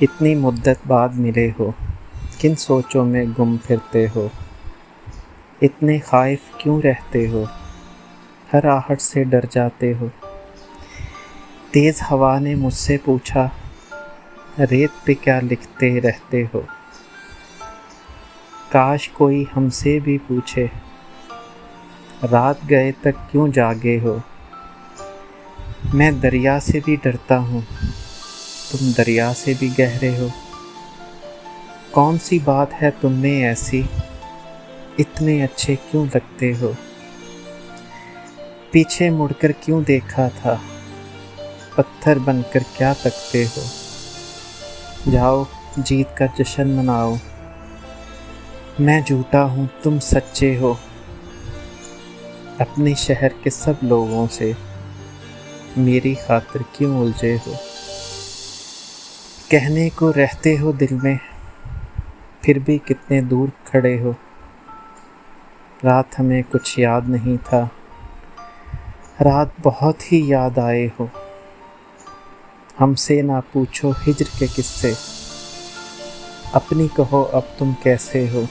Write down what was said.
इतनी मुद्दत बाद मिले हो, किन सोचों में गुम फिरते हो। इतने ख़ाइफ़ क्यों रहते हो, हर आहट से डर जाते हो। तेज़ हवा ने मुझसे पूछा, रेत पे क्या लिखते रहते हो। काश कोई हमसे भी पूछे, रात गए तक क्यों जागे हो। मैं दरिया से भी डरता हूँ, तुम दरिया से भी गहरे हो। कौन सी बात है तुम में ऐसी, इतने अच्छे क्यों लगते हो। पीछे मुड़कर क्यों देखा था, पत्थर बनकर क्या तकते हो। जाओ जीत का जश्न मनाओ, मैं झूठा हूँ तुम सच्चे हो। अपने शहर के सब लोगों से मेरी खातिर क्यों उलझे हो। कहने को रहते हो दिल में, फिर भी कितने दूर खड़े हो। रात हमें कुछ याद नहीं था, रात बहुत ही याद आए हो। हमसे ना पूछो हिज्र के किस्से, अपनी कहो अब तुम कैसे हो।